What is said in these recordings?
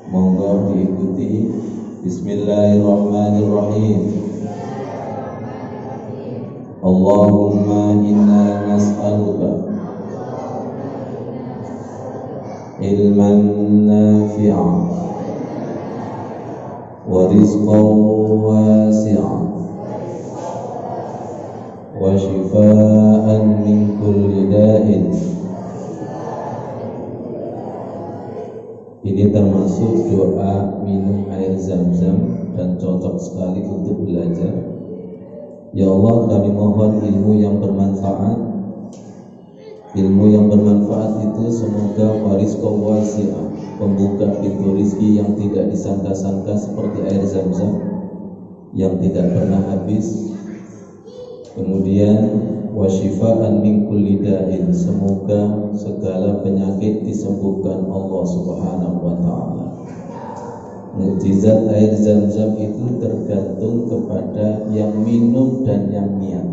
Monggo diikuti. Bismillahirrahmanirrahim. Allahumma inna nas'aluka ilman nafi'an wa rizqan wasi'an wa shifaa'an min kulli da'in. Ini termasuk doa minum air zam-zam dan cocok sekali untuk belajar. Ya Allah, kami mohon ilmu yang bermanfaat. Ilmu yang bermanfaat itu semoga warizqa wasi'ah, pembuka pintu rizki yang tidak disangka-sangka seperti air zam-zam yang tidak pernah habis. Kemudian wasyifaan min kulli da'in, semoga segala penyakit disembuhkan Allah Subhanahu wa taala. Mukjizat air zam-zam itu tergantung kepada yang minum dan yang niat.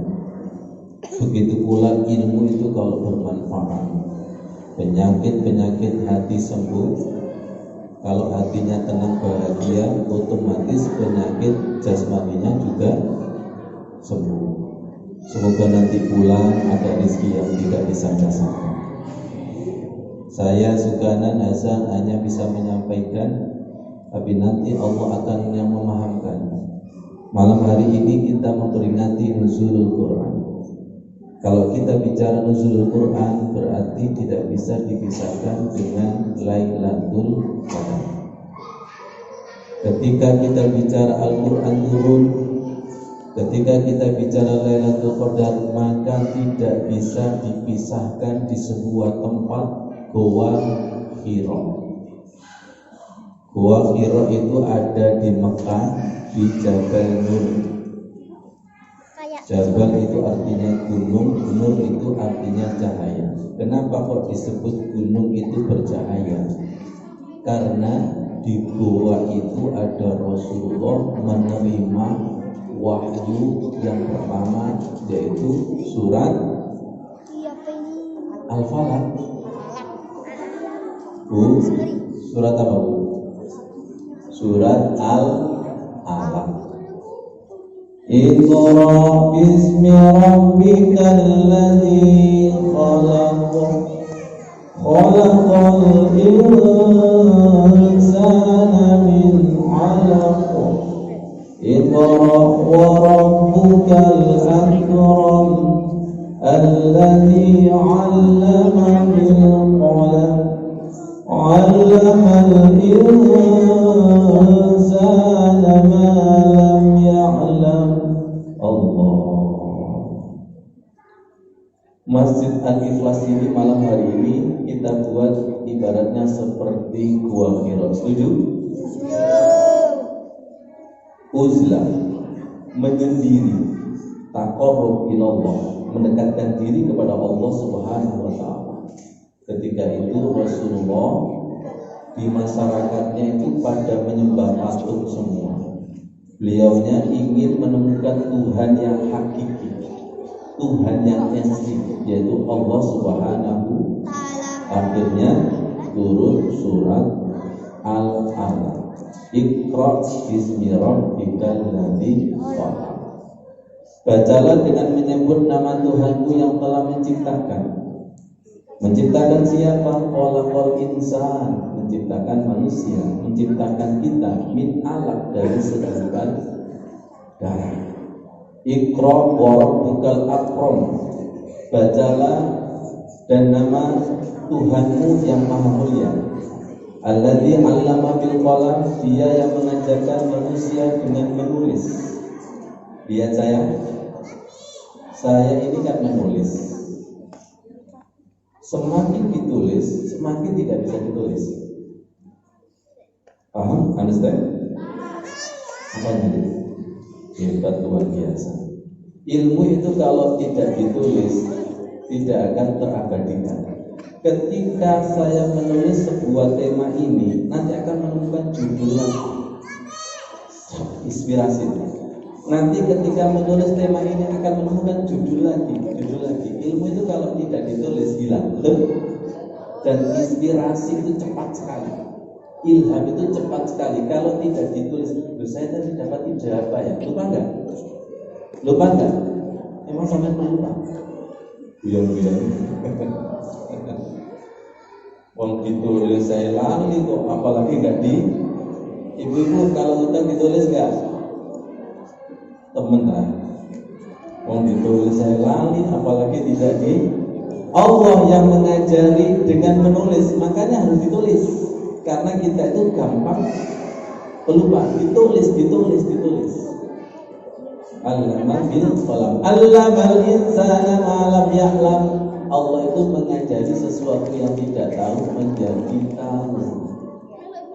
Begitu pula ilmu itu kalau bermanfaat, penyakit-penyakit hati sembuh. Kalau hatinya tenang bahagia, otomatis penyakit jasmaninya juga sembuh. Semoga nanti pulang ada rezeki yang tidak disangka-sangka. Saya Sukanan Hasan hanya bisa menyampaikan, tapi nanti Allah akan yang memahamkan. Malam hari ini kita memperingati nuzulul Quran. Kalau kita bicara nuzulul Quran, berarti tidak bisa dipisahkan dengan Lailatul Qadar. Ketika kita bicara Al-Quran turun, ketika kita bicara Lailatul Qadar, maka tidak bisa dipisahkan di sebuah tempat, Goa Hira. Goa Hira itu ada di Mekah, di Jabal Nur. Jabal itu artinya gunung, Nur itu artinya cahaya. Kenapa kok disebut gunung itu bercahaya? Karena di goa itu ada Rasulullah menerima wahyu yang pertama, yaitu surat Al-Falaq. Bu, surat apa Bu? Surat Al-Alaq. Iqra bismi rabbikal ladzi khalaq, khalaqal insana min 'alaq. Iqra wa rabbukal akram alladzi 'allama bil qalam, 'allamal insana ma lam ya'lam. Allah. Masjid Al-Ikhlas ini malam hari ini kita buat ibaratnya seperti Gua Hira. Setuju? Uzlah, menyendiri, taqarrub ilallah, mendekatkan diri kepada Allah Subhanahu wa taala. Ketika itu Rasulullah di masyarakatnya itu pada menyembah patung semua. Beliaunya ingin menemukan Tuhan yang hakiki, Tuhan yang asli, yaitu Allah Subhanahu. Akhirnya turun surat Al-Alaq. Iqra bismi rabbikal ladzi khalaq. Bacalah dengan menyebut nama Tuhanmu yang telah menciptakan. Menciptakan siapa? Khalaqal insan, menciptakan manusia, menciptakan kita min alaq, dari segumpal darah. Iqra wa rabbukal akram. Bacalah dan nama Tuhanmu yang maha mulia. Alladzi 'allama bil qalam, dia yang mengajarkan manusia dengan menulis. Lihat saya ini kan menulis. Semakin ditulis, semakin tidak bisa ditulis. Paham? Understand? Apa ini? Hebat, luar biasa. Ilmu itu kalau tidak ditulis, tidak akan terabadikan. Ketika saya menulis sebuah tema ini, nanti akan menemukan judulnya, inspirasi. Nanti ketika menulis tema ini akan menemukan judul lagi. Ilmu itu kalau tidak ditulis hilang, dan inspirasi itu cepat sekali. Ilham itu cepat sekali. Kalau tidak ditulis, saya tadi dapat ide apa ya? Lupa nggak? Lupa nggak? Emang sampai lupa? Guyon-guyon. Wong ditulis saya lali kok, apalagi nggak di. Ibu-ibu kalau utang ditulis nggak? Temen lah. Wong ditulis saya lali, apalagi tidak di. Allah yang mengajari dengan menulis, makanya harus ditulis. Karena kita itu gampang pelupa. Ditulis. Allamal bil qalam. Allamal insana ma lam ya'lam. Allah itu mengajari sesuatu yang tidak tahu menjadi tahu.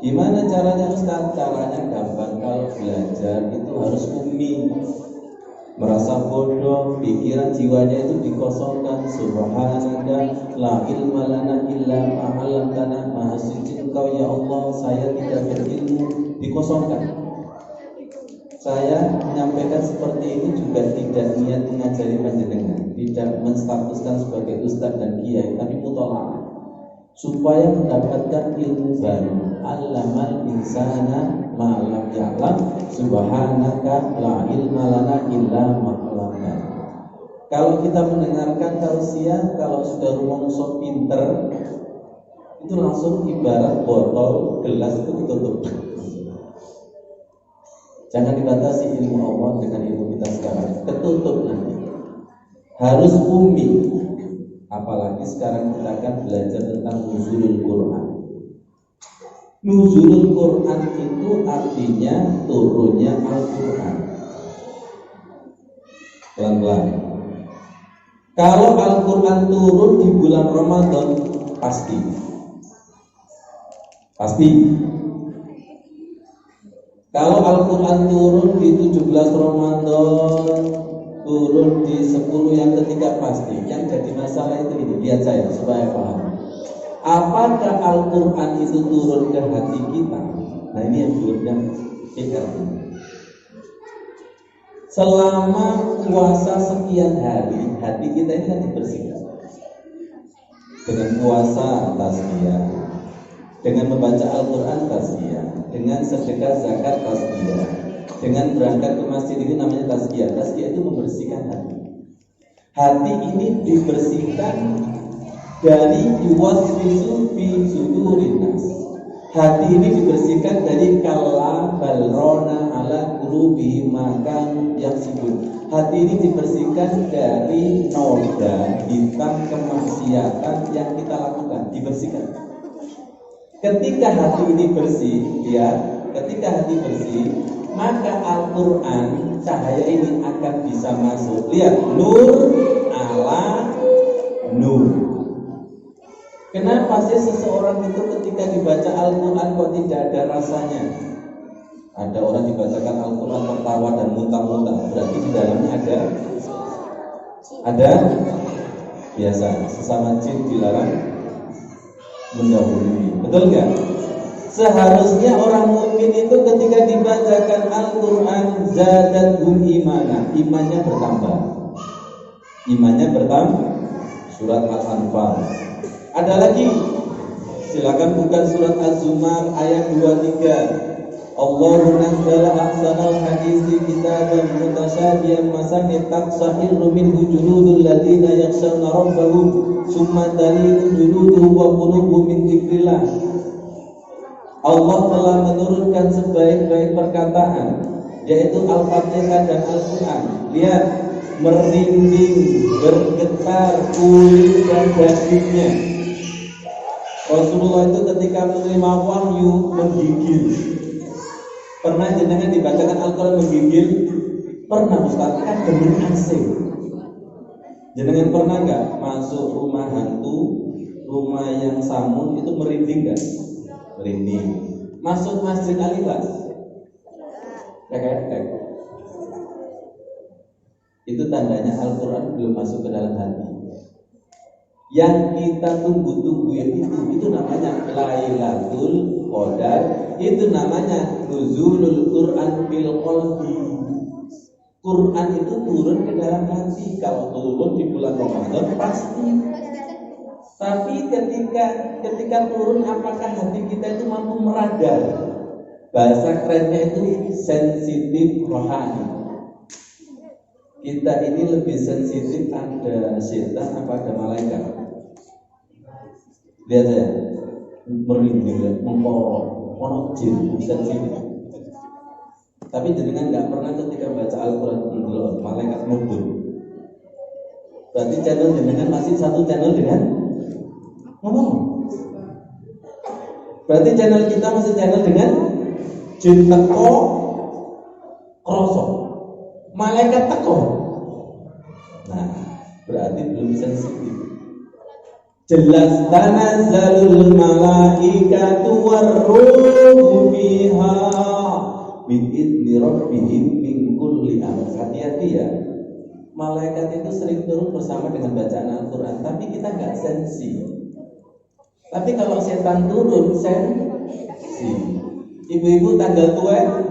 Gimana caranya Ustaz? Caranya gampang. Kalau belajar itu harus ummi. Merasa bodoh, pikiran jiwanya itu dikosongkan. Subhanaka la ilma lana illa ma 'allamtana. Maha suci Engkau ya Allah, saya tidak berilmu. Dikosongkan. Saya menyampaikan seperti ini juga tidak niat mengajari panjenengan, tidak menstatuskan sebagai ustaz dan kiai, tapi mutolak supaya mendapatkan ilmu baru. Allamal insana ma lam ya'lam. Subhanaka la ilma lana illa ma 'allamtana. Kalau kita mendengarkan tausiah, kalau sudah rumongso pinter, itu langsung ibarat botol gelas itu ditutup. Jangan dibatasi ilmu Allah dengan ilmu kita sekarang, ketutup nanti. Harus ummi. Apalagi sekarang kita akan belajar tentang nuzulul Quran. Nuzulul Quran itu artinya turunnya Al-Quran. Pelan-pelan. Kalau Al-Quran turun di bulan Ramadan, pasti. Kalau Al-Quran turun di 17 Ramadan, turun di 10 yang ketiga, pasti. Yang jadi masalah itu ini, lihat saya supaya paham. Apakah Al-Quran itu turun ke hati kita? Nah ini yang turunnya pikir. Selama puasa sekian hari, hati kita ini kan dibersihkan dengan puasa tasbih, dengan membaca Al-Quran tasbih, dengan sedekah zakat tasbih, dengan berangkat ke masjid itu namanya tazkiyah. Tazkiyah itu membersihkan hati. Hati ini dibersihkan dari yuwaswisu fi sudurin nas. Hati ini dibersihkan dari kalla balrona ala qulubihim makan yaksibun. Hati ini dibersihkan dari noda hitam kemaksiatan yang kita lakukan, dibersihkan. Ketika hati ini bersih, ketika hati bersih, maka Al-Quran cahaya ini akan bisa masuk. Lihat, nur ala nur. Kenapa sih seseorang itu ketika dibaca Al-Quran kok tidak ada rasanya? Ada orang dibacakan Al-Quran tertawa dan muntah-muntah, berarti di dalamnya ada biasa, sesama jin dilarang mendahului. Betul nggak? Seharusnya orang mukmin itu ketika dibacakan Al-Quran zadatuhum imana, imannya bertambah. Surat Al-Anfal. Ada lagi, silakan buka surat Az-Zumar ayat 23. Allahu nazzala ahsanal hadisi kitaban mutasyabihan masani taqsahirru minhu juludul ladina yakhshawna rabbahum summa talinu juluduhum wa qulubuhum min dzikrillah. Allah telah menurunkan sebaik-baik perkataan, yaitu Al-Fatihah dan Al-Quran. Lihat, merinding, bergetar kulit dan dagingnya. Rasulullah itu ketika menerima wahyu menggigil. Pernah jenengan dibacakan Al-Quran menggigil? Pernah Ustaz, kan demen asing. Jenengan pernah nggak masuk rumah hantu, rumah yang samun itu merinding nggak? Merinding. Masuk Masjid Al-Ikhlas, itu tandanya Al-Quran belum masuk ke dalam hati. Yang kita tunggu-tunggu itu namanya Lailatul Qadar, itu namanya nuzulul Quran bil qalbi. Quran itu turun ke dalam hati. Kalau turun di bulan Ramadan pasti. Tapi ketika turun, apakah hati kita itu mampu meradar? Bahasa kerennya itu sensitif rohani. Kita ini lebih sensitif ada setan apa ada malaikat? Lihat ya, merinding, mengkorok, ono jin, sensitif. Tapi jenengan nggak pernah ketika baca Al-Quran itu malaikat mundur. Berarti channel jenengan masih satu channel dengan ngomong. Berarti channel kita masih channel dengan jin teko kroso, malaikat teko. Nah, berarti belum sensitif. Jelas tanazzalul malaikatu warruhu fiha bi'idzni rabbihim min kulli amr. Hati-hati ya. Malaikat itu sering turun bersama dengan bacaan Al-Quran, tapi kita nggak sensi. Tapi kalau setan turun, sensi. Ibu-ibu tanggal tua,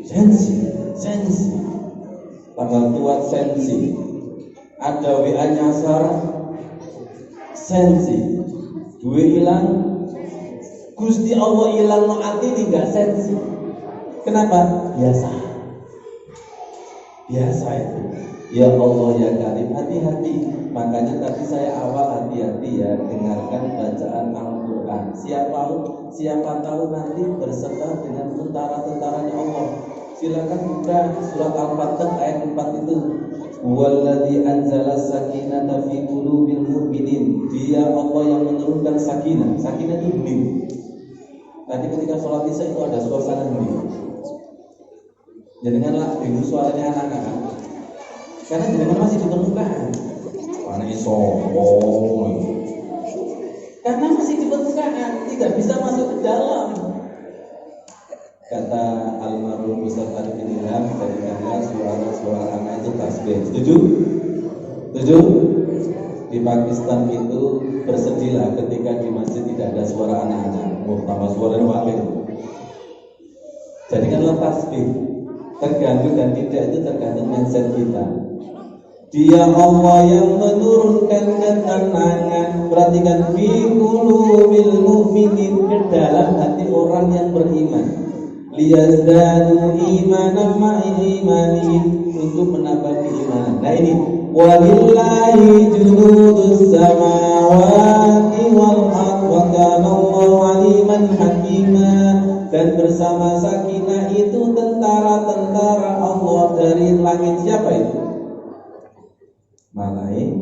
sensi. Tanggal tua sensi. Ada WA nyasar, sensi. Duit hilang, Gusti Allah hilang no hati tidak sensi. Kenapa? Biasa itu. Ya Allah ya Karim, hati-hati. Makanya tadi saya awal hati-hati ya, dengarkan bacaan Al-Quran. Siapa tahu nanti berserta dengan tentara-tentaranya Allah. Silakan buka surat Al-Fatih ayat 4 itu. Huwallazi anzala sakinata fi qulubil mu'minin. Dia Allah yang menurunkan sakinah. Sakinah itu hening. Tadi ketika sholat isya itu ada suasana hening. Janganlah dengar suaranya anak-anak. Karena jenengan masih di permukaan. Anak sombong. Karena masih di permukaan, tidak bisa masuk ke dalam. Kata almarhum Ustaz Arif bin Ilham, jadikanlah suara anak itu tasbih. Setuju? Di Pakistan itu bersedihlah ketika di masjid tidak ada suara anak-anak. Tambah suara wakil. Jadikanlah tasbih. Tergantung dan tidak itu tergantung mindset kita. Dia Allah yang menurunkan ketenangan. Perhatikan, fi qulubil mu'minin, ke dalam hati orang yang beriman. Liyazdadu imanan ma'i imanihim, untuk menambah keimanan. Nah ini, walillahi junudus samawati wal ardh wa kana Allahu aliman hakima. Dan bersama sakinah itu tentara-tentara Allah dari langit. Siapa itu? Malaikat.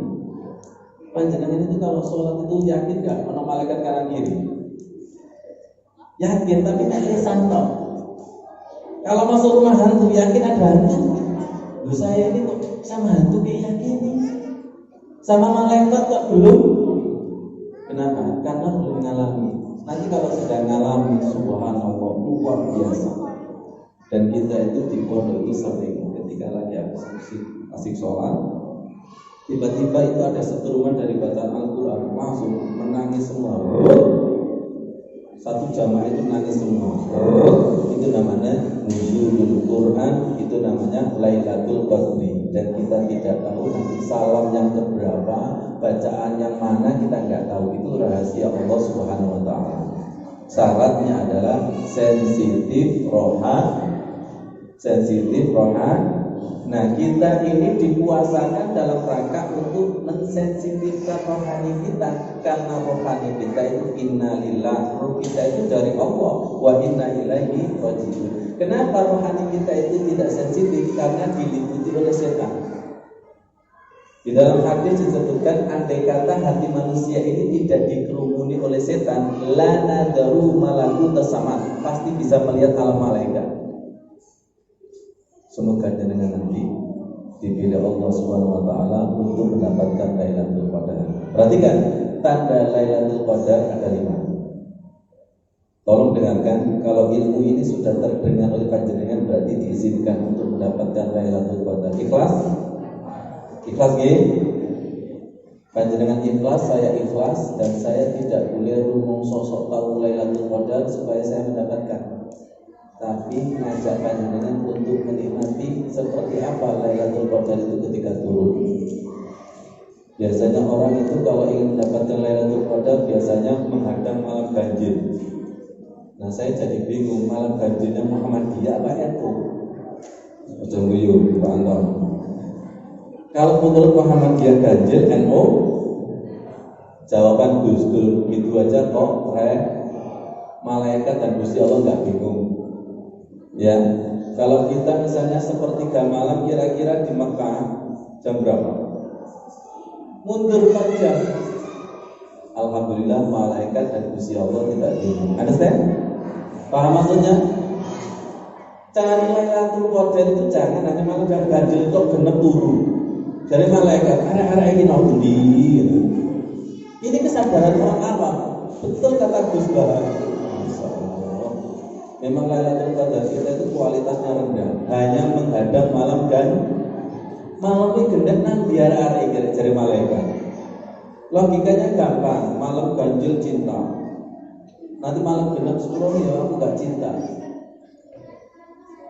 Panjenengan itu kalau sholat itu yakin gak ono malaikat kanan kiri? Yakin, tapi tak lisan toh. Kalau masuk rumah hantu yakin ada hantu. Loh, saya ini kok sama hantu kayak yakin nih. Sama malaikat kok belum? Kenapa? Karena belum mengalami. Nanti kalau sudah mengalami, subhanallah, luar biasa. Dan kita itu di pondok itu sering ketika lagi asik sholat, tiba-tiba itu ada seteruman dari bacaan Al-Quran, langsung menangis semua. Satu jamaah itu nangis semua. Itu namanya nuzulul Quran, itu namanya Lailatul Qadri. Dan kita tidak tahu nanti salam yang keberapa, bacaan yang mana kita nggak tahu. Itu rahasia Allah Subhanahu wa Ta'ala. Syaratnya adalah sensitif rohani. Nah, kita ini dikuasakan dalam rangka untuk mensensitifkan rohani kita. Karena rohani kita itu innalillah, roh kita itu dari Allah, wa inna ilaihi raji'un. Kenapa rohani kita itu tidak sensitif? Karena diliputi oleh setan. Di dalam hadis disebutkan, andai kata hati manusia ini tidak dikerumuni oleh setan, la nadaru malaku tasamat, pasti bisa melihat alam malaikat. Semoga jenengan nanti dipilih Allah Subhanahu wa Ta'ala untuk mendapatkan Lailatul Qadar. Perhatikan, tanda Lailatul Qadar ada 5. Tolong dengarkan, kalau ilmu ini sudah terdengar oleh panjenengan berarti diizinkan untuk mendapatkan Lailatul Qadar. Ikhlas? Ikhlas ya? Panjenengan ikhlas, saya ikhlas, dan saya tidak boleh rumong sosok tahu Lailatul Qadar supaya saya mendapatkan. Tapi ngajak panjenengan untuk menikmati seperti apa Lailatul Qadar itu ketika turun. Biasanya orang itu kalau ingin mendapatkan Lailatul Qadar biasanya menghadang malam ganjil. Nah saya jadi bingung, malam ganjilnya Muhammadiyah apa NU? Ujung guyu, Pak Anton. Kalau menurut Muhammadiyah ganjil NU, jawaban Gus Dur gitu aja kok malaikat dan Gusti Allah nggak bingung. Ya, kalau kita misalnya sepertiga malam kira-kira di Mekah jam berapa? Mundur 4 jam. Alhamdulillah malaikat dan Gusti Allah tidak bingung. Understand? Paham maksudnya? Cari Lailatul Qadar itu jangan hanya malam ganjil kok genep turu. Dari malaikat, arek-arek iki nang-ndi gitu. Ini kesadaran orang awam. Betul kata Gus Bahar. Masyaallah. Memang Lailatul Qadar kita itu kualitasnya rendah, hanya menghadap malam malam ini gendek nang biar arek dari malaikat. Logikanya gampang, malam ganjil cinta. Nanti malam genap 10 ya aku gak cinta.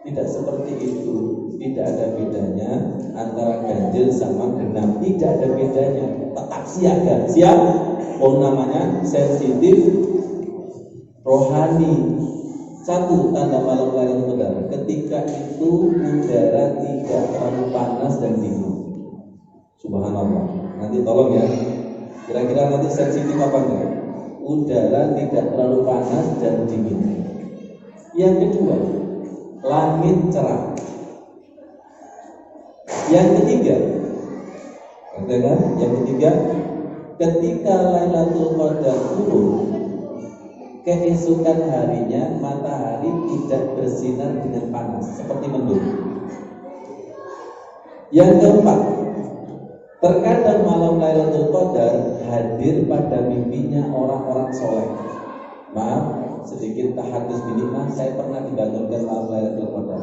Tidak seperti itu. Tidak ada bedanya antara ganjil sama genap. Tidak ada bedanya. Tetap siaga. Siap? Oh namanya sensitif rohani. Satu tanda malam Lailatul Qadar, ketika itu udara tidak terlalu panas dan dingin. Subhanallah. Nanti tolong ya. Kira-kira nanti sensitif apa enggak? Udara tidak terlalu panas dan dingin. Yang kedua, langit cerah. Yang ketiga, ketika Lailatul Qadar turun, keesokan harinya matahari tidak bersinar dengan panas seperti mendung. Yang keempat, terkadang malam Lailatul Qadar hadir pada mimpinya orang-orang soleh. Maaf, sedikit tahadus binikmah, saya pernah dibangunkan malam Lailatul Qadar.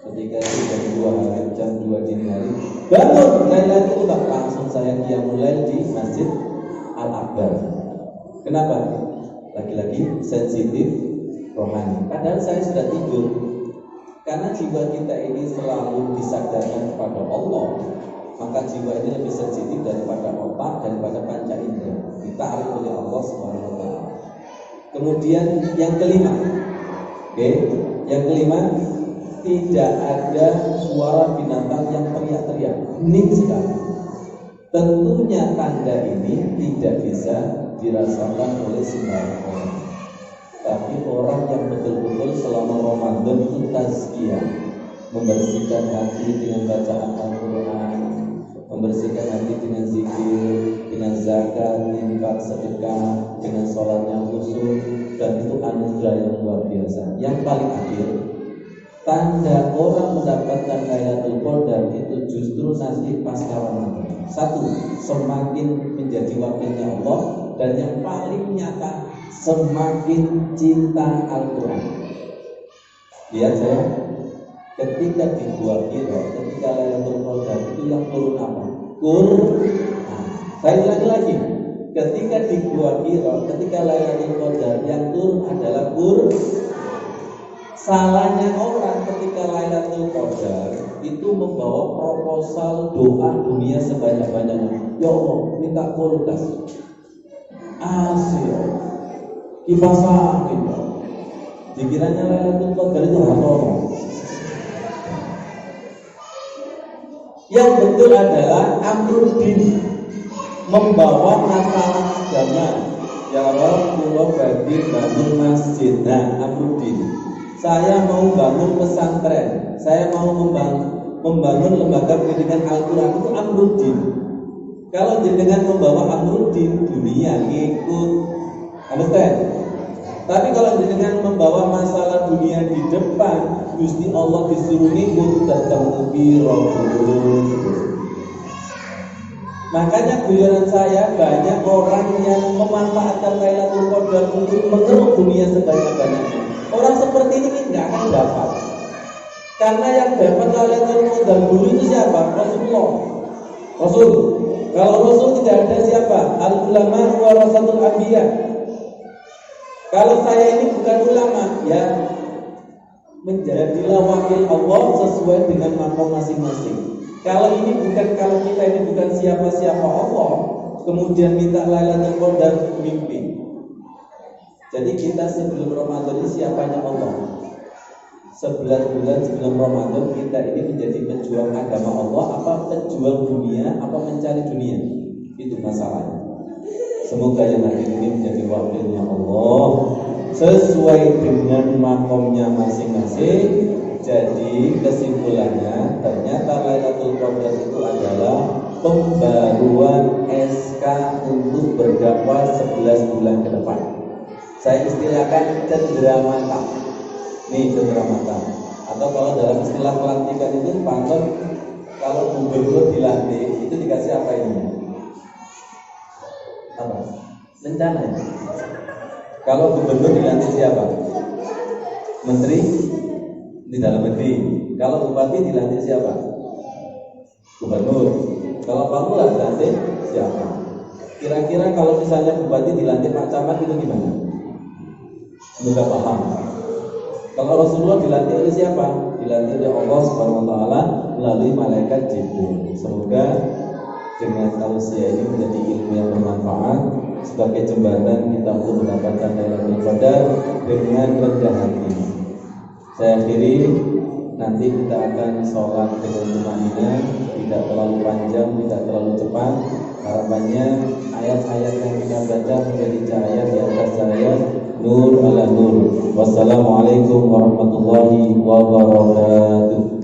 Ketika itu jam 2 dini hari, bangun Lailatul Qadar, langsung saya qiyamul lail di Masjid Al-Akbar. Kenapa? Lagi-lagi sensitif rohani. Padahal saya sudah tidur. Karena jiwa kita ini selalu disadarkan kepada Allah, maka jiwa ini lebih sensitif daripada otak, daripada panca indera. Ditarik oleh Allah Subhanahu wa taala. Kemudian yang kelima, tidak ada suara binatang yang teriak-teriak. Hening sekali. Tentunya tanda ini tidak bisa dirasakan oleh sembarang orang. Tapi orang yang betul-betul selama Ramadan itu tazkiyah, membersihkan hati dengan bacaan Al-Quran, membersihkan hati dengan zikir, dengan zakat, infak, sedekah, dengan sholatnya khusyuk, dan itu anugerah yang luar biasa. Yang paling akhir, tanda orang mendapatkan Lailatul Qadar itu justru nanti pasca Ramadan. Satu, semakin menjadi wakilnya Allah, dan yang paling nyata semakin cinta Al-Quran. Lihat saya, ketika di Gua Hira, ketika Lailatul Qadar itu yang turun apa? Quran. Saya ulangi lagi, ketika di Gua Hira, ketika Lailatul Qadar yang turun adalah Quran. Salahnya orang ketika Lailatul Qadar itu membawa proposal doa dunia sebanyak-banyaknya. Ya Allah, minta kulkas, Asia, kipas angin. Dikiranya Lailatul Qadar itu hartono. Yang betul adalah Amruddin membawa masalah agama. Ya Allah, pulau bagi bangun masjid. Nah, Amruddin, saya mau bangun pesantren, saya mau membangun lembaga pendidikan Al-Quran. Itu Amruddin. Kalau dengan membawa Amruddin, dunia ngikut. Understand? Tapi kalau dengan membawa masalah dunia di depan, Gusti Allah disuruh ngikut, datang biro. Makanya guyonan saya, banyak orang yang memanfaatkan Lailatul Qadar untuk mengeruk dunia sebanyak-banyaknya. Orang seperti ini tidak akan dapat. Karena yang dapat Lailatul Qadar dulu itu siapa? Rasulullah. Rasul. Kalau Rasul tidak ada siapa? Al-ulama warasatul anbiya. Kalau saya ini bukan ulama, ya menjadilah wakil Allah sesuai dengan makom masing-masing. Kalau kita ini bukan siapa-siapa Allah, kemudian minta Lailatul Qadar mimpi. Jadi kita sebelum Ramadan ini siapanya Allah. 11 bulan sebelum Ramadan kita ini menjadi pejuang agama Allah, apa pejuang dunia, apa mencari dunia? Itu masalahnya. Semoga yang hari ini menjadi wakilnya Allah sesuai dengan makomnya masing-masing. Jadi kesimpulannya ternyata Lailatul Qadar itu adalah pembaruan SK untuk berdakwah 11 bulan ke depan. Saya istilahkan cendera mata. Nih cendera mata. Atau kalau dalam istilah pelantikan itu pantas kalau gubernur dilantik itu dikasih apa ini? Apa? Rencana ya? Kalau gubernur dilantik siapa? Menteri di dalam negeri. Kalau bupati dilantik siapa? Gubernur. Kalau Pak Lurah dilantik siapa? Kira-kira kalau misalnya bupati dilantik Pak Camat itu gimana? Semoga paham. Kalau Rasulullah dilantik oleh siapa? Dilantik oleh Allah Subhanahu wa taala melalui malaikat Jibril. Semoga dengan tausiah ini menjadi ilmu yang bermanfaat sebagai jembatan kita untuk mendapatkan Lailatul Qadar dengan rendah hati. Saya akhiri, nanti kita akan sholat dengan tumanina, tidak terlalu panjang, tidak terlalu cepat. Harapannya ayat-ayat yang kita baca menjadi cahaya di atas cahaya, nur ala nur. Wassalamualaikum warahmatullahi wabarakatuh.